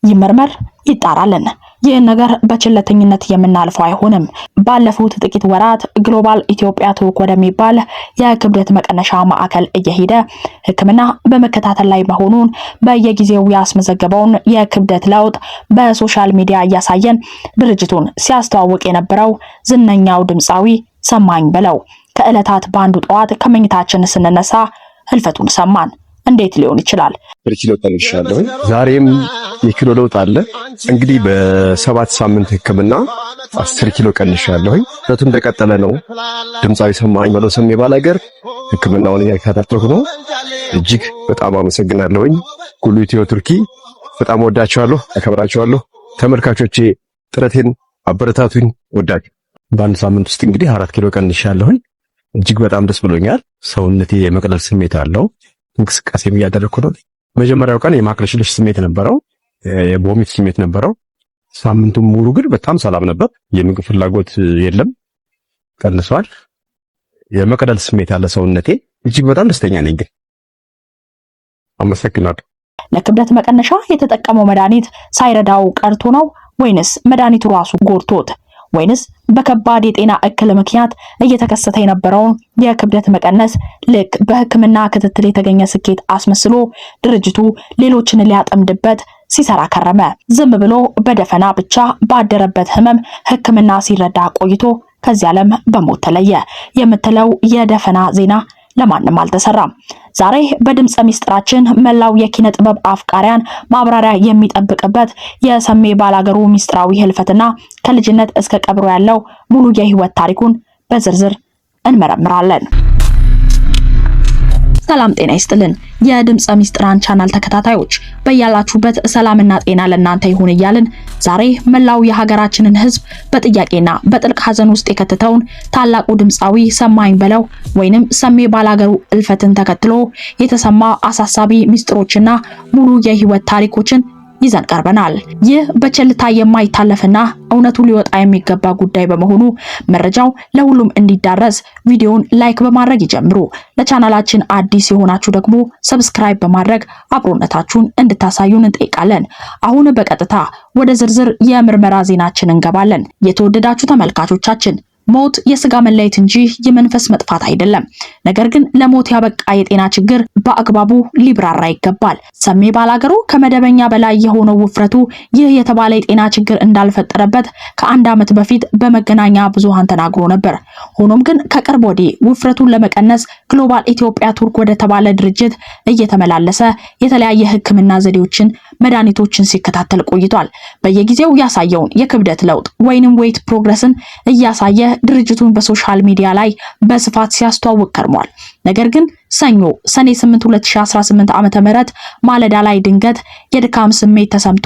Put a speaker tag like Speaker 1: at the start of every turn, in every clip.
Speaker 1: ይመርመር ይጣራልን። ይህን ነገር በችለተኝነት የምናልፈው አይሆንም። ባለፉት ጥቂት ወራት ግሎባል ኢትዮጵያ ቱርክ ወደሚባል የክብደት መቀነሻ ማዕከል እየሄደ ሕክምና በመከታተል ላይ መሆኑን በየጊዜው ያስመዘገበውን የክብደት ለውጥ በሶሻል ሚዲያ እያሳየን ድርጅቱን ሲያስተዋውቅ የነበረው ዝነኛው ድምፃዊ ሰማኝ በለው ከዕለታት በአንዱ ጠዋት ከመኝታችን ስንነሳ ህልፈቱን ሰማን። እንዴት ሊሆን ይችላል?
Speaker 2: ኪሎ ቀንሻለሁ። ዛሬም የኪሎ ለውጥ አለ። እንግዲህ በ7 ሳምንት ህክምና 10 ኪሎ ቀንሻለሁ። ለቱ እንደቀጠለ ነው። ድምፃዊ ሰማኝ በለው ሰሜ ባላገር ህክምናውን እያከታተልኩ ነው። እጅግ በጣም አመሰግናለሁኝ። ሁሉ ኢትዮ ቱርኪ በጣም ወዳችኋለሁ፣ አከብራችኋለሁ። ተመልካቾቼ ጥረቴን አበረታቱኝ፣ ወዳችሁ። በአንድ ሳምንት ውስጥ እንግዲህ 4 ኪሎ ቀንሻለሁኝ። እጅግ በጣም ደስ ብሎኛል። ሰውነቴ የመቅለል ስሜት አለው። እንቅስቃሴም እያደረኩ ነው። መጀመሪያው ቀን የማቅለሽለሽ ስሜት ነበረው፣ የቦሚት ስሜት ነበረው። ሳምንቱን ሙሉ ግን በጣም ሰላም ነበር። የምግብ ፍላጎት የለም፣ ቀንሷል። የመቅለል ስሜት ያለ ሰውነቴ እጅግ በጣም ደስተኛ ነኝ። ግን አመሰግናለሁ።
Speaker 1: ለክብደት መቀነሻ የተጠቀመው መድኃኒት ሳይረዳው ቀርቶ ነው ወይንስ መድኃኒቱ ራሱ ጎድቶት ወይንስ በከባድ የጤና እክል ምክንያት እየተከሰተ የነበረውን የክብደት መቀነስ ልክ በሕክምና ክትትል የተገኘ ስኬት አስመስሎ ድርጅቱ ሌሎችን ሊያጠምድበት ሲሰራ ከረመ? ዝም ብሎ በደፈና ብቻ ባደረበት ህመም ሕክምና ሲረዳ ቆይቶ ከዚህ ዓለም በሞት ተለየ የምትለው የደፈና ዜና ለማንም አልተሰራም። ዛሬ በድምጸ ሚስጥራችን መላው የኪነ ጥበብ አፍቃሪያን ማብራሪያ የሚጠብቅበት የሰሜ ባላገሩ ሚስጥራዊ ህልፈትና ከልጅነት እስከ ቀብሩ ያለው ሙሉ የህይወት ታሪኩን በዝርዝር እንመረምራለን። ሰላም ጤና ይስጥልን። የድምጸ ሚስጥራን ቻናል ተከታታዮች በያላችሁበት ሰላምና ጤና ለእናንተ ይሁን እያልን ዛሬ መላው የሀገራችንን ህዝብ በጥያቄና በጥልቅ ሐዘን ውስጥ የከተተውን ታላቁ ድምፃዊ ሰማኝ በለው ወይንም ሰሜ ባላገሩ እልፈትን ተከትሎ የተሰማ አሳሳቢ ሚስጥሮችና ሙሉ የህይወት ታሪኮችን ይዘን ቀርበናል። ይህ በቸልታ የማይታለፍና እውነቱ ሊወጣ የሚገባ ጉዳይ በመሆኑ መረጃው ለሁሉም እንዲዳረስ ቪዲዮውን ላይክ በማድረግ ይጀምሩ። ለቻናላችን አዲስ የሆናችሁ ደግሞ ሰብስክራይብ በማድረግ አብሮነታችሁን እንድታሳዩን እንጠይቃለን። አሁን በቀጥታ ወደ ዝርዝር የምርመራ ዜናችን እንገባለን። የተወደዳችሁ ተመልካቾቻችን ሞት የስጋ መለየት እንጂ የመንፈስ መጥፋት አይደለም። ነገር ግን ለሞት ያበቃ የጤና ችግር በአግባቡ ሊብራራ ይገባል። ሰሜ ባላገሩ ከመደበኛ በላይ የሆነው ውፍረቱ ይህ የተባለ የጤና ችግር እንዳልፈጠረበት ከ1 ዓመት በፊት በመገናኛ ብዙሃን ተናግሮ ነበር። ሆኖም ግን ከቅርብ ወዲህ ውፍረቱን ለመቀነስ ግሎባል ኢትዮጵያ ቱርክ ወደ ተባለ ድርጅት እየተመላለሰ የተለያየ ሕክምና ዘዴዎችን መድኃኒቶችን ሲከታተል ቆይቷል። በየጊዜው ያሳየውን የክብደት ለውጥ ወይንም ዌይት ፕሮግረስን እያሳየ ድርጅቱን በሶሻል ሚዲያ ላይ በስፋት ሲያስተዋውቅ ከርሟል። ነገር ግን ሰኞ ሰኔ 8 2018 ዓ.ም ማለዳ ላይ ድንገት የድካም ስሜት ተሰምቶ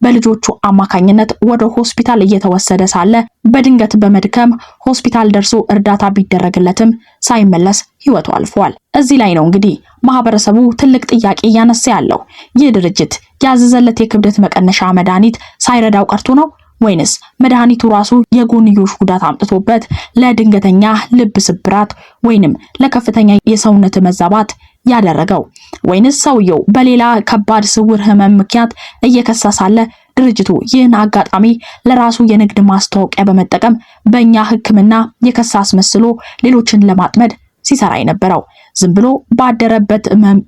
Speaker 1: በልጆቹ አማካኝነት ወደ ሆስፒታል እየተወሰደ ሳለ በድንገት በመድከም ሆስፒታል ደርሶ እርዳታ ቢደረግለትም ሳይመለስ ህይወቱ አልፏል። እዚህ ላይ ነው እንግዲህ ማህበረሰቡ ትልቅ ጥያቄ እያነሳ ያለው። ይህ ድርጅት ያዘዘለት የክብደት መቀነሻ መድኃኒት ሳይረዳው ቀርቶ ነው ወይንስ መድኃኒቱ ራሱ የጎንዮሽ ጉዳት አምጥቶበት ለድንገተኛ ልብ ስብራት ወይንም ለከፍተኛ የሰውነት መዛባት ያደረገው? ወይንስ ሰውየው በሌላ ከባድ ስውር ህመም ምክንያት እየከሰሳለ ድርጅቱ ይህን አጋጣሚ ለራሱ የንግድ ማስታወቂያ በመጠቀም በእኛ ሕክምና የከሳ አስመስሎ ሌሎችን ለማጥመድ ሲሰራ የነበረው? ዝም ብሎ ባደረበት ህመም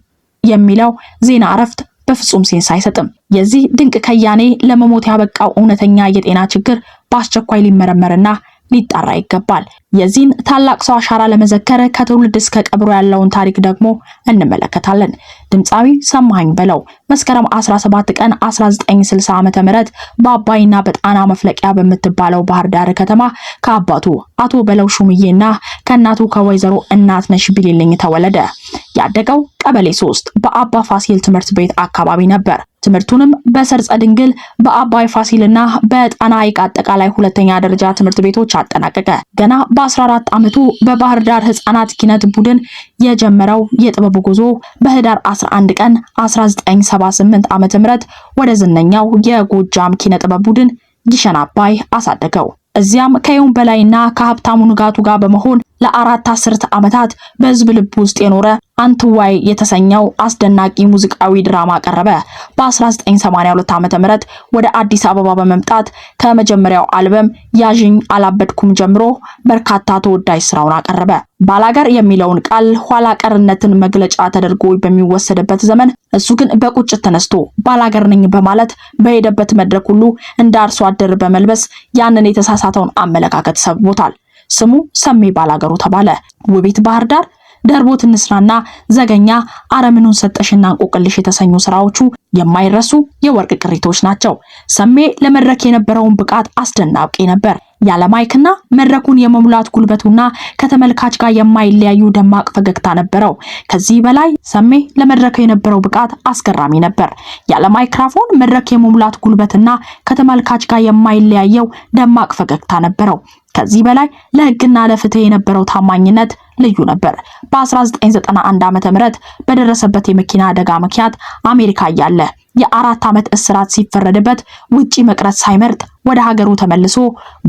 Speaker 1: የሚለው ዜና እረፍት በፍጹም ሴንስ አይሰጥም። የዚህ ድንቅ ከያኔ ለመሞት ያበቃው እውነተኛ የጤና ችግር በአስቸኳይ ሊመረመርና ሊጣራ ይገባል። የዚህን ታላቅ ሰው አሻራ ለመዘከር ከትውልድ እስከ ቀብሩ ያለውን ታሪክ ደግሞ እንመለከታለን። ድምፃዊ ሰማኝ በለው መስከረም 17 ቀን 1960 ዓ.ም በአባይና በጣና መፍለቂያ በምትባለው ባህር ዳር ከተማ ከአባቱ አቶ በለው ሹምዬና ከእናቱ ከወይዘሮ እናትነሽ ቢልልኝ ተወለደ። ያደገው ቀበሌ 3 በአባ ፋሲል ትምህርት ቤት አካባቢ ነበር። ትምህርቱንም በሰርጸ ድንግል በአባይ ፋሲልና በጣና ሐይቅ አጠቃላይ ሁለተኛ ደረጃ ትምህርት ቤቶች አጠናቀቀ። ገና በ14 ዓመቱ በባህር ዳር ህፃናት ኪነት ቡድን የጀመረው የጥበብ ጉዞ በህዳር 11 ቀን 1978 ዓ.ም ወደ ዝነኛው የጎጃም ኪነ ጥበብ ቡድን ጊሸን አባይ አሳደገው። እዚያም ከዩም በላይና ከሀብታሙ ንጋቱ ጋር በመሆን ለ4 አስርተ ዓመታት በህዝብ ልብ ውስጥ የኖረ አንትዋይ የተሰኘው አስደናቂ ሙዚቃዊ ድራማ ቀረበ። በ1982 ዓ.ም ወደ አዲስ አበባ በመምጣት ከመጀመሪያው አልበም ያዥኝ አላበድኩም ጀምሮ በርካታ ተወዳጅ ስራውን አቀረበ። ባላገር የሚለውን ቃል ኋላ ቀርነትን መግለጫ ተደርጎ በሚወሰድበት ዘመን እሱ ግን በቁጭት ተነስቶ ባላገር ነኝ በማለት በሄደበት መድረክ ሁሉ እንደ አርሶ አደር በመልበስ ያንን የተሳሳተውን አመለካከት ሰብቦታል። ስሙ ሰሜ ባላገሩ ተባለ። ውቢት ባህር ዳር፣ ደርቦት እንስራና ዘገኛ፣ አረምኑን ሰጠሽና እንቆቅልሽ የተሰኙ ስራዎቹ የማይረሱ የወርቅ ቅሪቶች ናቸው። ሰሜ ለመድረክ የነበረውን ብቃት አስደናቂ ነበር። ያለ ማይክና መድረኩን የመሙላት ጉልበቱና ከተመልካች ጋር የማይለያዩ ደማቅ ፈገግታ ነበረው። ከዚህ በላይ ሰሜ ለመድረክ የነበረው ብቃት አስገራሚ ነበር። ያለ ማይክራፎን መድረክ የመሙላት ጉልበትና ከተመልካች ጋር የማይለያየው ደማቅ ፈገግታ ነበረው። ከዚህ በላይ ለሕግና ለፍትህ የነበረው ታማኝነት ልዩ ነበር። በ1991 ዓ.ም በደረሰበት የመኪና አደጋ ምክንያት አሜሪካ ያለ የ4 ዓመት እስራት ሲፈረድበት ውጪ መቅረት ሳይመርጥ ወደ ሀገሩ ተመልሶ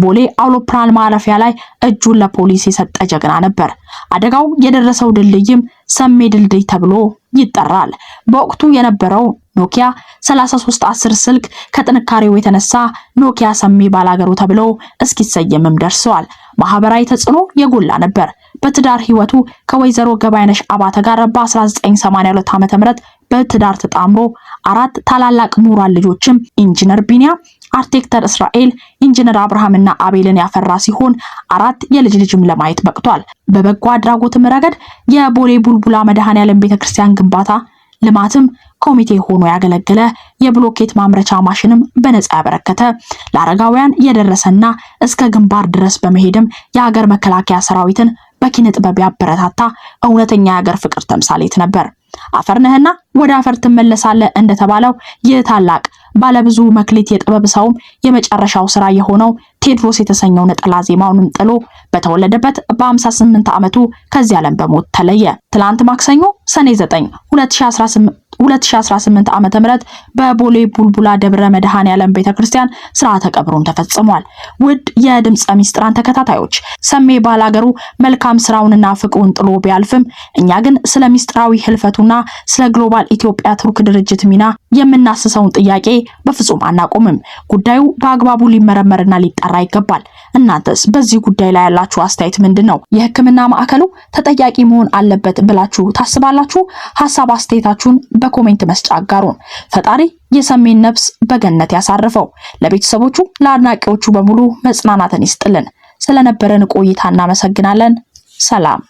Speaker 1: ቦሌ አውሮፕላን ማረፊያ ላይ እጁን ለፖሊስ የሰጠ ጀግና ነበር። አደጋው የደረሰው ድልድይም ሰሜ ድልድይ ተብሎ ይጠራል። በወቅቱ የነበረው ኖኪያ 3310 ስልክ ከጥንካሬው የተነሳ ኖኪያ ሰሜ ባላገሩ ተብሎ እስኪሰየምም ደርሰዋል። ማህበራዊ ተጽዕኖ የጎላ ነበር። በትዳር ህይወቱ ከወይዘሮ ገባይነሽ አባተ ጋር በ1982 ዓ.ም በትዳር ተጣምሮ 4 ታላላቅ ምሁራን ልጆችም ኢንጂነር ቢኒያም፣ አርክቴክተር እስራኤል፣ ኢንጂነር አብርሃምና አቤልን ያፈራ ሲሆን 4 የልጅ ልጅም ለማየት በቅቷል። በበጎ አድራጎትም ረገድ የቦሌ ቡልቡላ መድኃኔዓለም ቤተክርስቲያን ግንባታ ልማትም ኮሚቴ ሆኖ ያገለገለ፣ የብሎኬት ማምረቻ ማሽንም በነጻ ያበረከተ፣ ለአረጋውያን የደረሰና እስከ ግንባር ድረስ በመሄድም የሀገር መከላከያ ሰራዊትን በኪነ ጥበብ ያበረታታ እውነተኛ የሀገር ፍቅር ተምሳሌት ነበር። አፈር ነህና ወደ አፈር ትመለሳለህ እንደተባለው ይህ ታላቅ ባለብዙ መክሊት የጥበብ ሰውም የመጨረሻው ስራ የሆነው ቴዎድሮስ የተሰኘው ነጠላ ዜማውንም ጥሎ በተወለደበት በ58 ዓመቱ ከዚህ ዓለም በሞት ተለየ። ትላንት ማክሰኞ ሰኔ 9 2018 ዓ.ም በቦሌ ቡልቡላ ደብረ መድኃኔዓለም ቤተክርስቲያን ስርዓተ ቀብሩን ተፈጽሟል። ውድ የድምጸ ሚስጥራን ተከታታዮች ሰሜ ባላገሩ መልካም ስራውንና ፍቅሩን ጥሎ ቢያልፍም እኛ ግን ስለ ሚስጥራዊ ህልፈቱና ስለ ግሎባል ኢትዮጵያ ቱርክ ድርጅት ሚና የምናስሰውን ጥያቄ በፍጹም አናቆምም። ጉዳዩ በአግባቡ ሊመረመርና ሊጣራ ይገባል። እናንተስ በዚህ ጉዳይ ላይ ያላችሁ አስተያየት ምንድነው? የህክምና ማዕከሉ ተጠያቂ መሆን አለበት ብላችሁ ታስባላችሁ? ሐሳብ አስተያየታችሁን በኮሜንት መስጫ አጋሩን። ፈጣሪ የሰሜን ነፍስ በገነት ያሳርፈው። ለቤተሰቦቹ ለአድናቂዎቹ በሙሉ መጽናናትን ይስጥልን። ስለነበረን ቆይታ እናመሰግናለን። ሰላም።